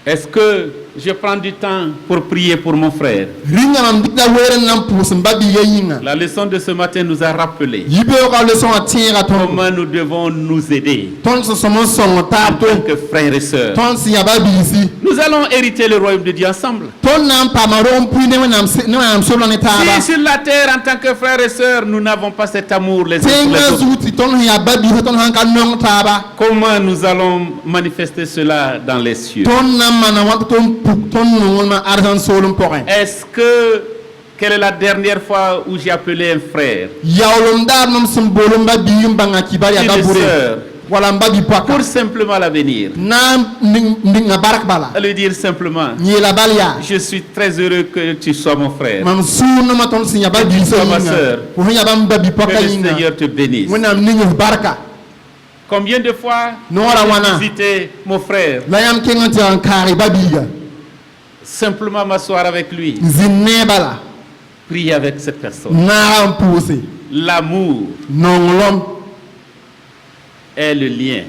Est-ce que je prends du temps pour prier pour mon frère?
Ringa mam dikda weren nam pusim babi yeyinga.
La leçon de ce matin nous a rappelé
Yibe ka leçon a tira ton.
comment nous devons nous aider
Ton so somon son
en
tab
tant
ton.
que frères et sœurs.
Ton si ya babi isi.
Nous allons hériter le royaume de Dieu ensemble.
Ton nam pamarom pu ne nam solo ne taba.
Si sur la terre, en tant que frères et sœurs, nous n'avons pas cet amour les uns pour les
Tenga
autres,
zuti ton ya babi ton hanka nong taba.
comment nous allons manifester cela dans les cieux?
Ton nam mana wat ton puk ton nongol ma argent solum porin.
Est-ce que, quelle est la dernière fois où j'ai appelé un frère,
Yaolom dar nom symbolum babi mbanga kibari
une
adabure.
sœur,
Wala mbabi paka.
pour simplement la venir,
Nam ninga barak bala.
à lui dire simplement,
Ni la balia.
je suis très heureux que tu sois mon frère,
Mam sunu ma ton sinya babi so
Ma
yinga.
sœur.
Pour ya bam babi
que
paka
le
yinga.
Seigneur te bénisse.
Wenam ninga baraka.
Combien de fois
Nora wana.
j'ai visité mon frère,
La yam kenganti an kari babiga.
simplement m'asseoir avec lui,
Zinne bala.
prier avec cette personne.
Na pousse.
L'amour
Nonglom.
est le lien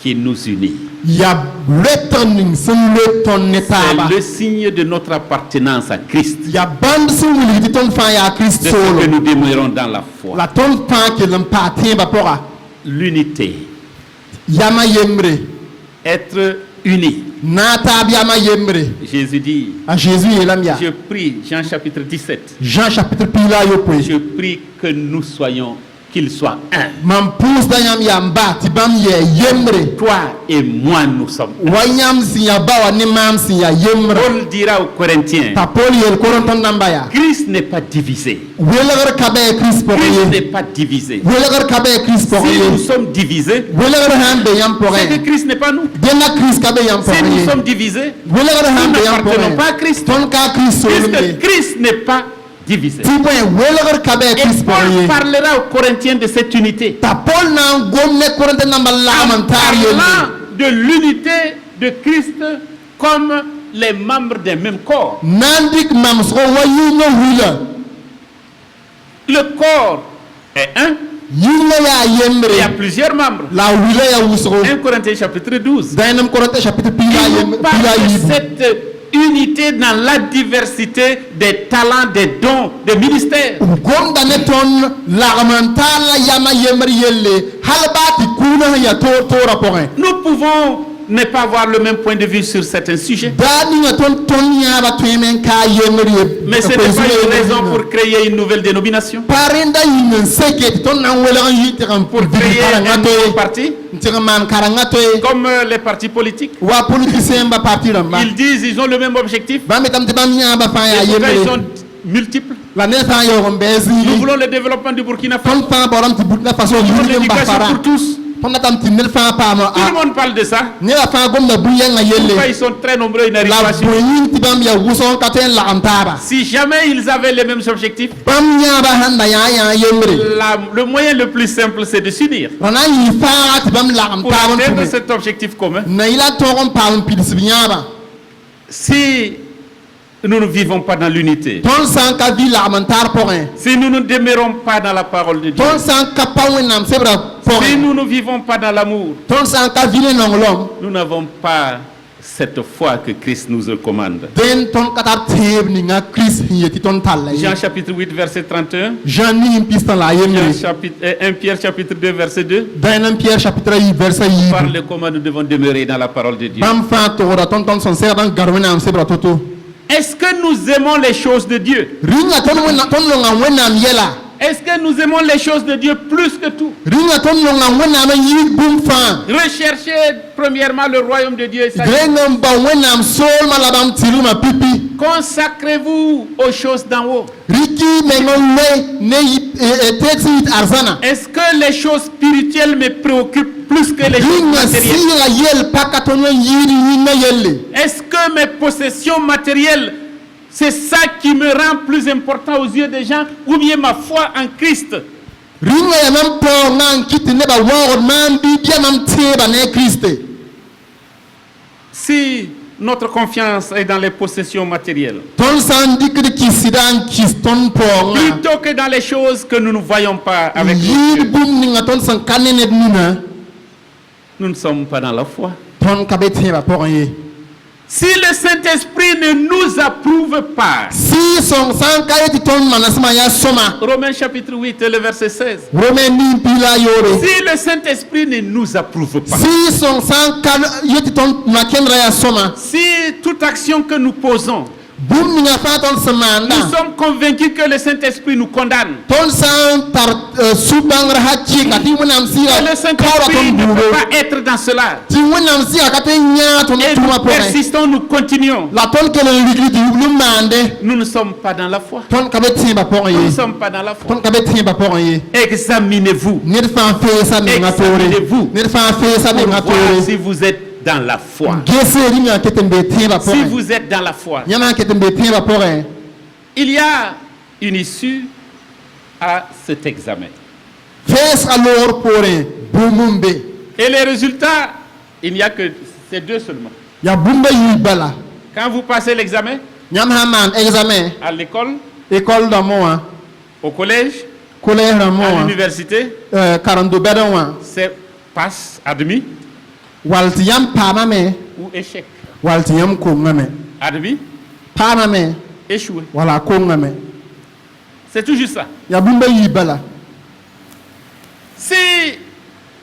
qui nous unit.
Ya returning sun leton netaba.
C'est le signe de notre appartenance à Christ,
Ya band sun wili ton fa ya Christ
de ce
solo.
que nous demeurons dans la foi.
La ton pan ke lampa temba pora.
L'unité,
Yama yembre.
être unis.
Na tab yama yembre.
Jésus dit,
A Jésus elamia.
je prie, Jean chapitre 17,
Jean chapitre pila yo pwe.
je prie que nous soyons, qu'ils soient un.
Mam pous da yam yamba ti bam ye yembre.
Toi et moi, nous sommes un.
Wanyam si ya bawa ni mam si ya yembre.
Paul dira aux Corinthiens,
Ta poli el koronton nambaya.
Christ n'est pas divisé.
Welagar kabe Christ
Christ
pore.
n'est pas divisé.
Welagar kabe Christ
Si nous
pore.
sommes divisés,
Welagar hambe yam pore.
c'est que Christ n'est pas nous.
Dena Christ kabe yam
Si nous
pore.
sommes divisés,
Welagar
nous
hambe yam
n'appartenons pas à
pore.
Christ.
Ton ka Christ
Puisque
solumbe.
Christ n'est pas divisé.
Ti point welagar kabe
Et
Christ
Paul
pore.
parlera aux Corinthiens de cette unité.
Ta pol na gomne koronton nambala
En
mantar yembre.
parlant de l'unité de Christ comme les membres d'un même corps.
nandik mam so wayi no wila
Le corps est un,
yilla ya
il y a
yemre
plusieurs membres.
la wila ya wusro
1 Corinthiens chapitre 12.
dainam korante chapitre pila
Il nous
yemre
parle
pila
de
yibu
cette unité dans la diversité des talents, des dons, des ministères.
gonda ne ton lagmantala yama yemre yelle halbati kuna ya to rapportin
Nous pouvons ne pas avoir le même point de vue sur certains sujets.
dani nga ton ya ba twemen ka yemre
Mais ce n'est pas une raison pour créer une nouvelle dénomination,
parenda yin seket ton nan wala yiti kam pour
créer un nouveau
ngato
parti,
man karangato
comme les partis politiques.
wa politicien ba parti ramba
Ils disent ils ont le même objectif,
ba metam te bam nya ba fa ya
et pourtant ils
yemre
sont multiples.
la ne fa yo mbezi
Nous voulons le développement du Burkina Faso,
ton fa boram ti Burkina Faso
nous voulons
yiri ba
l'éducation
fara
pour tous.
ton natam ti nel fa pa mo
Tout le monde parle de ça.
ne la fa gom na buya nga
Pourquoi
yelle
ils sont très nombreux, ils n'arrivent
la
pas à suivre.
boyin ti bam ya wuson ka ten la antaba
Si jamais ils avaient les mêmes objectifs,
bam nya ba handa ya yemre
le moyen le plus simple, c'est de s'unir
rana yi fa ti bam la
pour
antaba
atteindre cet objectif commun.
na ila to gon pa on pidis binyaba
Si nous ne vivons pas dans l'unité,
ton san ka vi la mantar porin
si nous ne demeurons pas dans la parole de Dieu,
ton san ka pa wenam sebra
si
porin
nous ne vivons pas dans l'amour,
ton san ka vi le nongolom
nous n'avons pas cette foi que Christ nous recommande.
den ton katar teb ni nga Chris yeti ton talla
Jean chapitre 8, verset 31.
Jean ni pistan la yemre
1 Pierre chapitre 2, verset 2.
dans Pierre chapitre 8 verset 8
Parle de comment nous devons demeurer dans la parole de Dieu.
bam fa to ra ton son serban garwena am sebra toto
Est-ce que nous aimons les choses de Dieu?
ringa ton lo nga wenam yela
Est-ce que nous aimons les choses de Dieu plus que tout?
ringa ton lo nga wenam yi bum fa
Recherchez premièrement le royaume de Dieu et sa justice.
grengam ba wenam sol malabam tiluma pipi
Consacrez-vous aux choses d'en haut.
riki mengon ne tetit arzana
Est-ce que les choses spirituelles me préoccupent plus que les choses
ringa
matérielles?
sira yel pakatono yiri yinna yelle
Est-ce que mes possessions matérielles, c'est ça qui me rend plus important aux yeux des gens, ou bien ma foi en Christ?
ringa ya mam po ngan kiti ne ba wo man bi bia mam teba ne Christe
Si notre confiance est dans les possessions matérielles,
ton san dikri kisidan kiston po nga
plutôt que dans les choses que nous ne voyons pas avec nos
yir
yeux,
bum ni nga ton san kanene nina
nous ne sommes pas dans la foi.
ton kabete ba po ye
Si le Saint-Esprit ne nous approuve pas,
si son san kayeti ton manasma ya soma
Romains chapitre 8, le verset 16,
romain ni pila yore
si le Saint-Esprit ne nous approuve pas,
si son san kan yeti ton makendra ya soma
si toute action que nous posons,
bum ni nga fa ton semanda
nous sommes convaincus que le Saint-Esprit nous condamne,
ton san par subangra hachi kati wenam sira
que le
kawra
Saint-Esprit
ton
ne
buro
peut pas être dans cela,
ti wenam sira kati nya ton
et
tuma
nous
po
persistons, nous continuons,
la ton kele ligri di lumande
nous ne sommes pas dans la foi.
ton kabete ba po
Nous ne
ye
sommes pas dans la foi.
ton kabete ba po ye
Examinez-vous
ned fa fe sa me nga tore
Examinez-vous.
ned fa fe sa me
pour
nga
voir
tore
si vous êtes dans la foi.
gese ri nga ketembe temba po
Si vous êtes dans la foi,
nyama ketembe temba po
il y a une issue à cet examen.
fes alors pore bumumbe
Et les résultats, il n'y a que ces deux seulement.
ya bumba yi bala
Quand vous passez l'examen
nyam ha man examen
à l'école,
école da moa
au collège,
collège da
à
moa
l'université,
42 bedon wa
c'est passe, admis
walti yam pama me
ou échec.
walti yam ko ngame
Admis,
pama me
échoué.
wala ko ngame
C'est toujours ça.
ya bumba yi bala
Si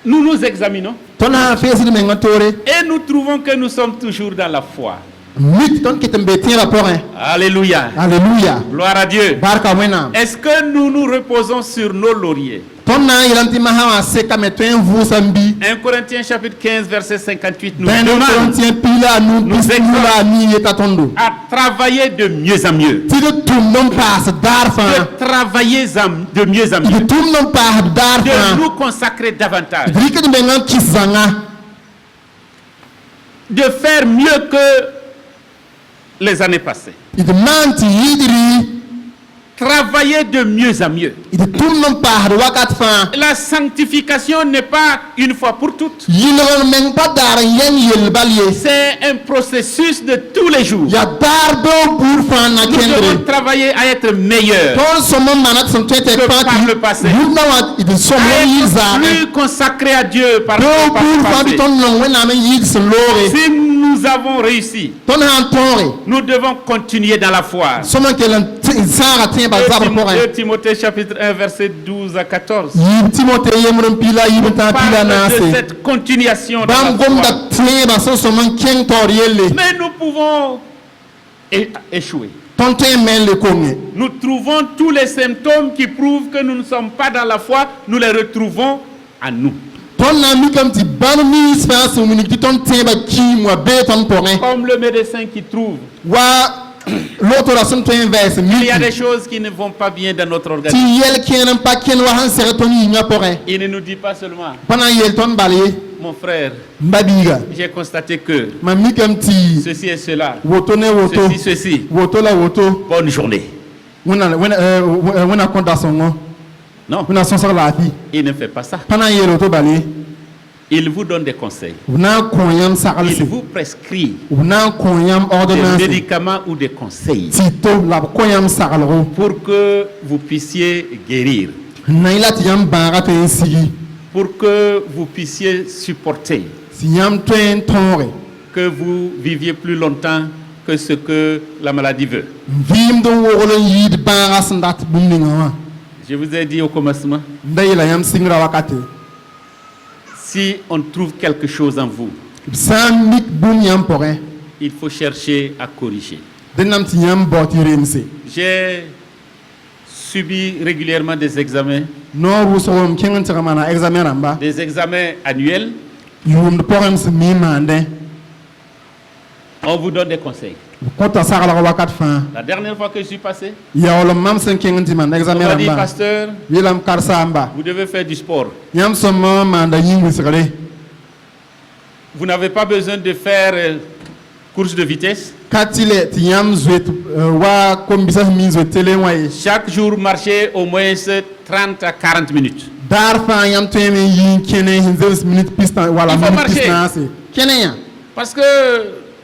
nous nous examinons
ton ha fes ni me nga tore
et nous trouvons que nous sommes toujours dans la foi.
mit ton ketembe temba po
Alléluia.
alléluia
Gloire à Dieu.
barka wena
Est-ce que nous nous reposons sur nos lauriers?
ton na yilanti ma ha seka me twen vu sambi
1 Corinthiens chapitre 15 verset 58 nous
ben
demande
Corinthiens pila nu
Nous
bismillah ni yeta tondo
à travailler de mieux en mieux.
ti de tum non pas darfa
De travailler de mieux en
de
mieux.
tum non pas
De
darfa
nous consacrer davantage.
rike de ngan kisanga
De faire mieux que les années passées.
it manti yidri
travailler de mieux à mieux.
id tʋmd n paasd wakat fãa
La sanctification n'est pas une fois pour toutes.
yɩlg n meng pa daar n yɛng yell bal ye
C'est un processus de tous les jours.
yaa daar beoog buur fãa na
Nous devons
kẽndre
travailler à être meilleurs,
tõnd sõm n mana tɩ sẽn tõe tɩ
Que
fãa
par le passé.
buudã wã d sõm
à
n yɩl
être
zaagẽ
plus consacrés à Dieu par
beoog
par
buur
le
fãa tɩ
passé.
tõnd nong wẽnnaam n yɩɩd sẽn loore
Si nous avons réussi,
tõnd sã n tõoge
nous devons continuer dans la foi.
sõm n kell n sãaga tẽebã zabr pʋgẽ
2 Timothée chapitre 1 verset 12 à 14.
yiib tɩmote yembr n pila yiib n tã n pila
Parle de
naase
cette continuation dans
bãmb
la
gomda
foi.
tẽebã sẽn sõm n kẽng taoor yelle
Mais nous pouvons échouer.
tõnd tõe n me n le konge
Nous trouvons tous les symptômes qui prouvent que nous ne sommes pas dans la foi, nous les retrouvons à nous.
tõnd na n mikame tɩ bãmb miis fãa sẽn wilg tɩ tõnd tẽebã kiim wã bee tõnd pʋgẽ
Comme le médecin qui trouve,
wa lotora sẽn tõe n vɛɛs
il y a des
miki
choses qui ne vont pas bien dans notre
tɩ
organisme.
yɛl kẽen n pa kẽnd wa sẽn seg tõnd yĩngã pʋgẽ
Il ne nous dit pas seulement,
pa na n yeel tõnd bal ye
mon frère,
m ba biiga
j'ai constaté que
mam mikame tɩ
ceci et cela,
woto ne woto
ceci,
woto la woto
bonne journée.
wẽnna kõta sõngo
Non,
wẽnna sõsg laafɩ
il ne fait pas ça.
pa na n yeel woto bal ye
Il vous donne des conseils.
b na n kõ yãmb
Il
saglse
vous prescrit
b na n kõ yãmb
des
ordonnance
médicaments ou des conseils
tɩ to la b kõ yãmb saglgo
pour que vous puissiez guérir,
n na y la tɩ yãmb bãaga tõe n sigi
pour que vous puissiez supporter,
tɩ yãmb tõe n tõoge
que vous viviez plus longtemps que ce que la maladie veut.
n vɩɩmd n wogl n yɩɩd bãaga sẽn dat bũmb ninga wã
Je vous ai dit au commencement,
n da yeela yãmb sɩngra wakate
si on trouve quelque chose en vous,
b sã n mik bũmb yãmb pʋgẽ
il faut chercher à corriger.
dẽn nam tɩ yãmb bao tɩ remse
J'ai subi régulièrement des examens,
noor wʋsg m kẽng n tɩg n maana examen rãmba
des examens annuels.
yʋʋmd pʋgẽ m sẽn mi n maandẽ
On vous donne des conseils.
b kõta saglg wakat fãa
La dernière fois que je suis passé,
yaool m mam sẽn kẽng n tɩ maan
on
examen
m'a dit,
rãmba
pasteur,
yeelame karsaamba
vous devez faire du sport.
yãmb sõm n maanda yĩng-wɩsgre
Vous n'avez pas besoin de faire course de vitesse.
ka tɩ le tɩ yãmb zoet wa kom-bisã sẽn mi n zoet tele wã ye
Chaque jour, marchez au moins 30 à 40 minutes.
daar fãa yãmb tõe me n yɩ n kẽne sẽn zems minit pistã wala
Il faut
minit
marcher.
pistãase kẽne yã
Parce que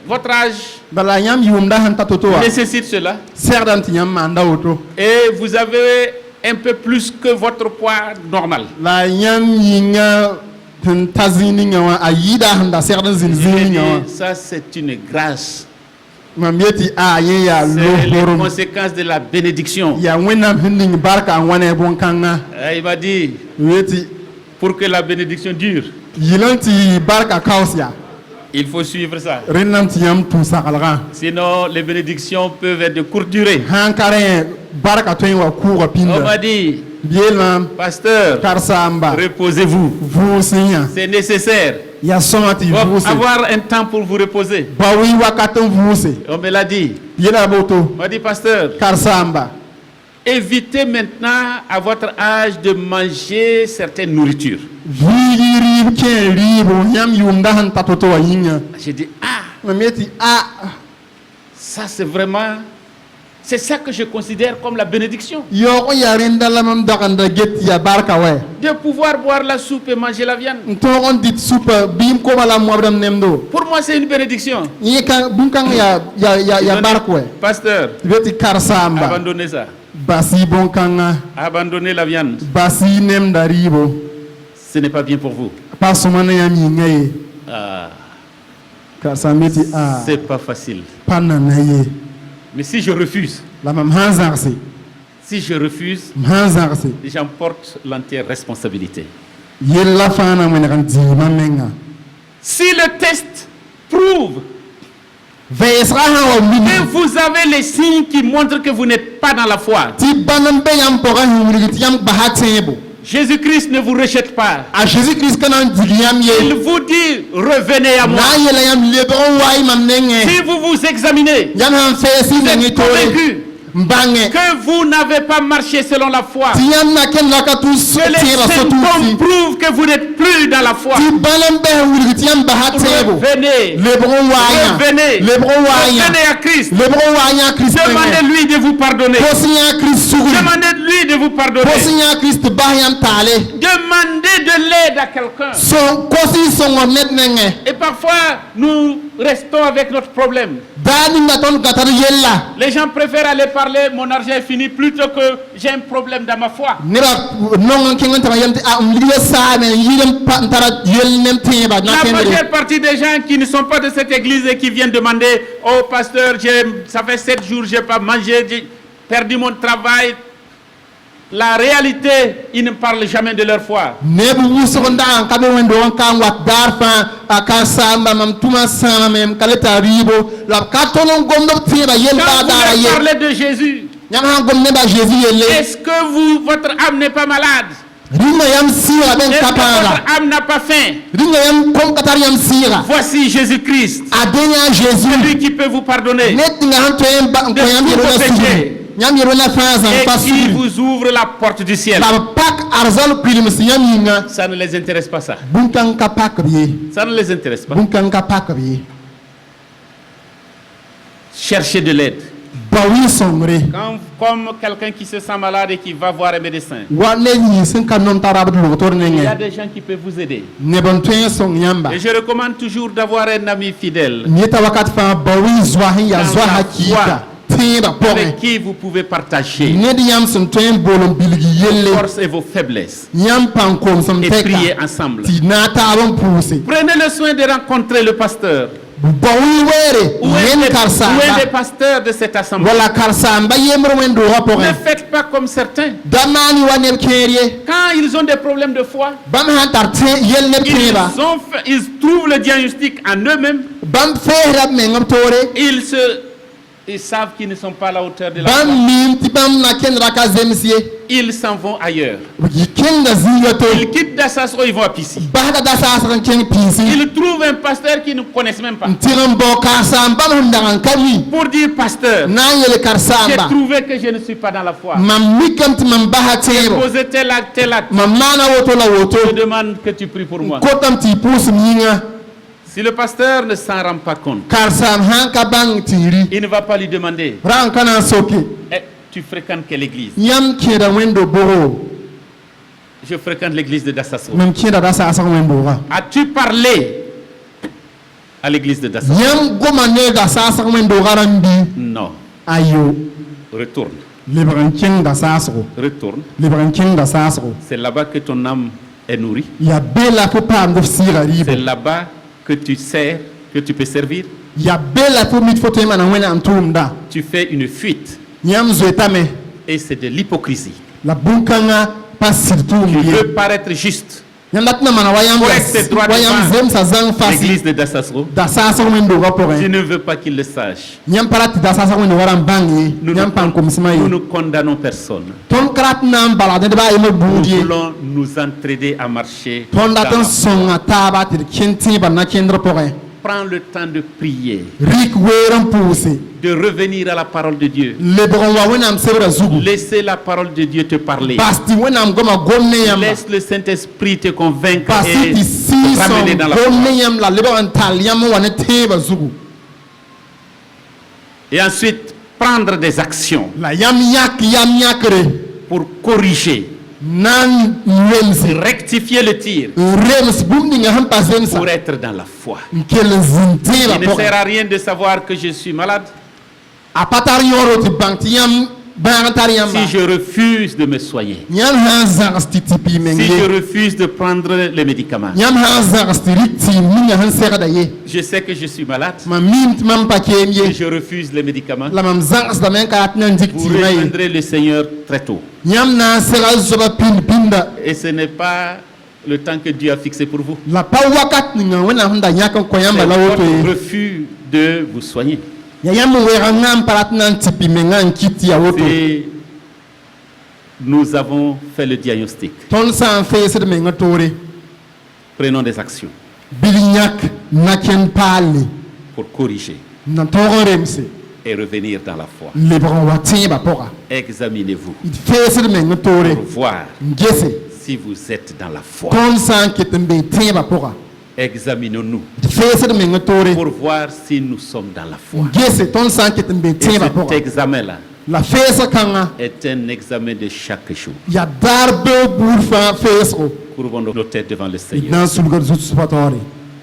votre âge
bala yãmb yʋʋmda sẽn ta to-to wã
nécessite cela.
segda n tɩ yãmb maanda woto
Et vous avez un peu plus que votre poids normal.
la yãmb yĩnga sẽn ta zĩig ninga wã a yɩɩda sẽn da segd n zĩnd
Je
zĩig
dis,
ninga wã
ça c'est une grâce.
mam ye tɩ a yẽ yaa
C'est les
losorem
conséquences de la bénédiction.
yaa wẽnnaam sẽn ning barka n wa ne bõn-kãngã
Il m'a dit,
ye tɩ
pour que la bénédiction dure,
yɩl n tɩ barka kaos yaa
il faut suivre ça.
rẽnnam tɩ yãmb tũ saglgã
Sinon, les bénédictions peuvent être de courte durée.
sãn ka rẽ barka tõe n wa kʋʋga
On
pĩnda
m'a dit,
b yeelmam
pasteur,
karsaamba
reposez-vous.
vʋʋsẽ yã
C'est nécessaire.
yaa sõma tɩ y
Faut
vʋʋse
avoir un temps pour vous reposer.
ba wɩ wakat n vʋʋse
On me l'a dit.
yeela boto
On m'a dit, pasteur,
karsaamba
évitez maintenant à votre âge de manger certaines nourritures.
vɩɩg rɩɩb kẽ rɩɩbo yãmb yʋʋmda sẽn ta to-to wã yĩnga
J'ai dit, ah,
mam ye tɩ a
ça c'est vraiment, c'est ça que je considère comme la bénédiction.
yaoog n yaa rẽnda la mam dagenda get yaa barka wɛ
De pouvoir boire la soupe et manger la viande.
n tõog n dɩt supa bɩɩm koma la moabdame nemdo
Pour moi, c'est une bénédiction.
yẽ bũn-kãng yaa bark wɛ
Pasteur,
tɩ be tɩ karsaamba
abandonnez ça.
basi bõn-kãngã
Abandonnez la viande.
basi nemda rɩɩbo
Ce n'est pas bien pour vous.
pa sõma ne yãmb yĩnga ye
Ah,
karsaam ye tɩ a
c'est pas facile.
pa nana ye
Mais si je refuse,
la mam sã n zãgse
si je refuse,
m sã n zãgse
j'en porte l'entière responsabilité.
yell la fãa na wẽneg n dĩimã menga
Si le test prouve
vɛɛsga sã wa
que
mini
vous avez les signes qui montrent que vous n'êtes pas dans la foi,
tɩ bãn n be yãmb pʋgã sẽn wilg tɩ yãmb basa tẽebo
Jésus-Christ ne vous rejette pas.
a jésus-kirist ka na n dig yãmb
Il
ye
vous dit, revenez à moi.
na n yɛla yãmb lebg n wa y mam nengẽ
Si vous vous examinez,
yãmb sãn fɛɛs y
vous
nengẽ
êtes
toore
convaincu
mbange
que vous n'avez pas marché selon la foi.
ti yam na ken la ka tu so
Que les
tẽeba so
symptômes
tuuti
prouvent que vous n'êtes plus dans la foi.
ti balam bɛs wilgi ti yam basa tẽebo
Revenez.
lebg n waa yã
Revenez.
lebg n waa yã
Revenez à Christ.
lebg n waa yã kirist tẽngẽ
Demandez-lui de vous pardonner.
kos yã kirist sugri
Demandez-lui de vous
kos
pardonner.
yã kirist bas yãmb taale
Demandez de l'aide à quelqu'un.
kos y sõngd ned nengẽ
Et parfois, nous restons avec notre problème.
daa ninga tõnd gãtd yella
Les gens préfèrent aller parler, mon argent est fini, plutôt que j'ai un problème dans ma foi.
neba nong n kẽng n tɩg yam tɩ m ligd ya saame n yɩl n tara yell nem tẽeba na
La
kẽndre
majeure partie des gens qui ne sont pas de cette église et qui viennent demander, oh pasteur, ça fait 7 jours, je n'ai pas mangé, j'ai perdu mon travail. La réalité, ils ne parlent jamais de leur foi.
neb wʋsg n dag n ka be wẽndo n ka n wat daar fãa a ka saamba mam tʋma sãame m ka le taa rɩɩbo la b ka tõnd n gomd b tẽeba yell baa
Quand
daara
vous leur
ye
parlez de Jésus,
yãmb sãn gom neba a Jésus yelle
est-ce que votre âme n'est pas malade?
rĩnga yam sɩɩga bẽn
Est-ce
ka
que
pãaga
votre âme n'a pas faim?
rĩnga yam kom ka tar yam sɩɩga
Voici Jésus-Christ,
a dẽ yã a Jésus
celui qui peut vous pardonner
ned tɩnga sẽn tõe n kõ yãmb yel wẽna sugri yãmb yel wẽna fãa zãng pa
et qui
sugri
vous ouvre la porte du ciel.
la b pak arzal kuilms yãmb yĩnga
Ça ne les intéresse pas ça.
bũn-kãng ka pak b ye
Ça ne les intéresse pas.
bũn-kãng ka pak b ye
Cherchez de l'aide.
ba wɩ sõngre
Comme quelqu'un qui se sent malade et qui va voir un médecin.
wa ned yĩn sẽn ka nom t'a rabd logtr
Il y a
nengẽ
des gens qui peuvent vous aider.
neb n tõe n sõng yãmba
Et je recommande toujours d'avoir un ami fidèle
yeta wakat fãa ba wɩ zoa sẽn yaa
Dans
zoa
la
hakɩɩka tẽebã pʋgẽ
avec qui vous pouvez partager
ned yãmb sẽn tõe n bool n bilgi
vos
yelle
forces et vos faiblesses
yãmb pãn komsem
et prier
tɛka
ensemble.
tɩ na taab n pʋʋse
Prenez le soin de rencontrer le pasteur
ba wɩ weere
ou un
yẽnd
des
karsaamba
pasteurs de cette assemblée.
wala karsaamba yembr wẽn-doogã
Ne
pʋgẽ
faites pas comme certains.
da maan wa neb kẽer ye
Quand ils ont des problèmes de foi,
bãmb sãn tar yell neb tẽeba
ils trouvent le diagnostic en eux-mêmes.
bãmb feesda b meng b toore
Ils savent qu'ils ne sont pas à la hauteur de la
bãmb
foi.
miim tɩ bãmb na kẽndra ka zems ye
Ils s'en vont ailleurs.
y kẽnga zĩiga to
Ils quittent Dassasro, ils vont à Pissi.
basda da saasg n kẽng piisi
Ils trouvent un pasteur qu'ils ne connaissent même pas.
n tɩg n bao karsaam bãmb sẽn dag n ka mi
Pour dire, pasteur,
na n yel
j'ai
karsaamba
trouvé que je ne suis pas dans la foi.
mam mikame tɩ mam basa tẽebo
Posez tel acte, tel acte.
mam maana woto la woto
Je demande que tu pries pour moi.
kotame tɩ y pʋʋsem yĩnga
Si le pasteur ne s'en rend pas compte,
karsaam sãn ka bãng tɩɩri
il ne va pas lui demander,
ra n ka na n soke
eh, tu fréquentes quelle église?
yãmb kẽeda wẽndo bogo
Je fréquente l'église de Dassasro.
mam kẽeda da saasg wẽn-doogã
As-tu parlé à l'église de Dassasro?
yãmb goma ne da saasg wẽn-doogã rãmb bɩ
Non.
ayo
Retourne.
lebg n kẽng da saasgo
Retourne.
lebg n kẽng da saasgo
C'est là-bas que ton âme est nourrie.
ya be la fo paamd f sɩɩga rɩɩbo
C'est là-bas que tu sers, que tu peux servir.
ya be la fo mit fo tõe n maan wẽnnaam tʋʋmda
Tu fais une fuite
yãmb zoetame
et c'est de l'hypocrisie.
la bũn-kãngã pa sɩd tʋʋmd
Tu
ye
veux paraître juste.
yãmb dat na maana wa yãmb
Correct, droit
wa yãmb
devant
zemsa zãng fasɩ
L'église de Dassasro.
da saasg wẽn-doogã
Tu
pʋgẽ
ne veux pas qu'il le sache.
yãmb pa rat tɩ da saasg wẽn-doogã rãmb bãng ye yãmb pãn komsmã ye
Nous ne condamnons personne.
tõnd ka rat n na n balg ned baa yembr
Nous
buud ye
voulons nous entraider à marcher.
tõnd
dans
dat
la
n
foi.
sõnga taaba tɩ d kẽn tẽebã na kẽndr pʋgẽ
Prends le temps de prier,
rɩk weer n pʋʋse
de revenir à la parole de Dieu.
lebg n wa wẽnnaam sebrã zugu
Laissez la parole de Dieu te parler.
bas tɩ wẽnnaam goma gom ne yãmba
Laisse le Saint-Esprit te convaincre
bas
et
tɩ
te ramener
sɩɩsõng
dans la
gom
foi.
ne yãmb la lebg n tall yãmb n wa ne tẽebã zugu
Et ensuite, prendre des actions
la yãmb yãkre
pour corriger,
na n remse
rectifier le tir
rems bũmb ninga sẽn pa zemsa
pour être dans la foi.
n kell n zĩnd tẽebã
Il ne
pʋgẽ
sert à rien de savoir que je suis malade
a pa tar yõoro tɩ bãng tɩ yãmb bãag n tar yãmba
si je refuse de me soigner,
yãmb sã n zãgs tɩ tɩ pɩɩ meng
si je
ye
refuse de prendre les médicaments.
yãmb sã n zãgs tɩ rɩk tɩɩm ninga sẽn segda ye
Je sais que je suis malade,
mam miim tɩ mam pa keem
si
ye
je refuse les médicaments.
la mam zãgsdame n ka rat na n dɩk
Vous
tɩɩmã ye
rejoindrez le Seigneur très tôt.
yãmb na n sega zoaba pĩnd-pĩnda
Et ce n'est pas le temps que Dieu a fixé pour vous.
la pa wakat ninga wẽnnaam sẽn da yãk n kõ
C'est
yãmba la woto
votre
ye
refus de vous soigner.
ya yãmb n weega ngã n pa rat na n tɩ pɩ mengã n kɩt tɩ ya woto
Et nous avons fait le diagnostic.
tõnd sã n feesd mengã toore
Prenons des actions
bil yãk na kẽnd paalle
pour corriger.
na tõog n remse
et revenir dans la foi.
lebg n wa tẽebã pʋga
Examinez-vous
d feesd meng toore
pour voir
n gese
si vous êtes dans la foi.
tõnd sã n ket n be tẽebã pʋga
Examinons-nous
d feesd meng toore
pour voir si nous sommes dans la foi.
n gese tõnd sã n ket n be
Et
tẽebã
cet
pʋga
examen-là
la feesa kãngã
est un examen de chaque jour.
yaa daar beo buud fãa feesgo
Courbons nos têtes devant le
d
Seigneur.
na n sulgd zutspa taoore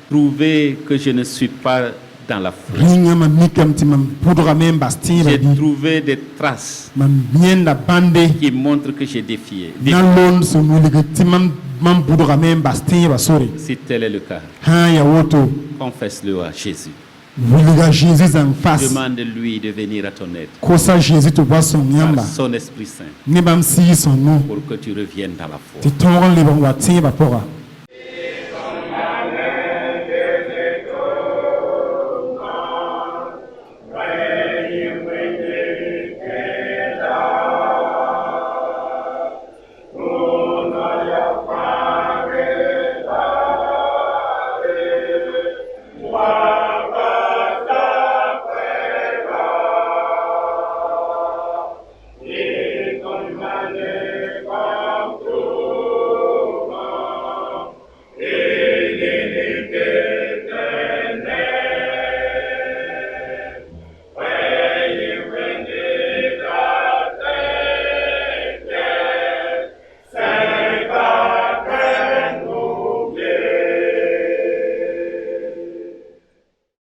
Trouvez que je ne suis pas dans la foi.
rĩngã mam mikame tɩ mam pʋdgame n bas tẽebã
J'ai
bɩ
trouvé des traces
mam yẽnda bãnde
qui montrent que j'ai défié.
na n lond sẽn wilg tɩ mam bʋdgame n bas tẽebã sore
Si tel est le cas,
sã n yaa woto
confesse-le à Jésus.
wilga Jésus zãng fas
Demande-lui de venir à ton aide
kosa Jésus tɩ wa sõng yãmba
par son Esprit Saint
ne bãmb sɩɩ sõng nu
pour que tu reviennes dans la foi.
tɩ tõog n lebg n wa tẽebã pʋga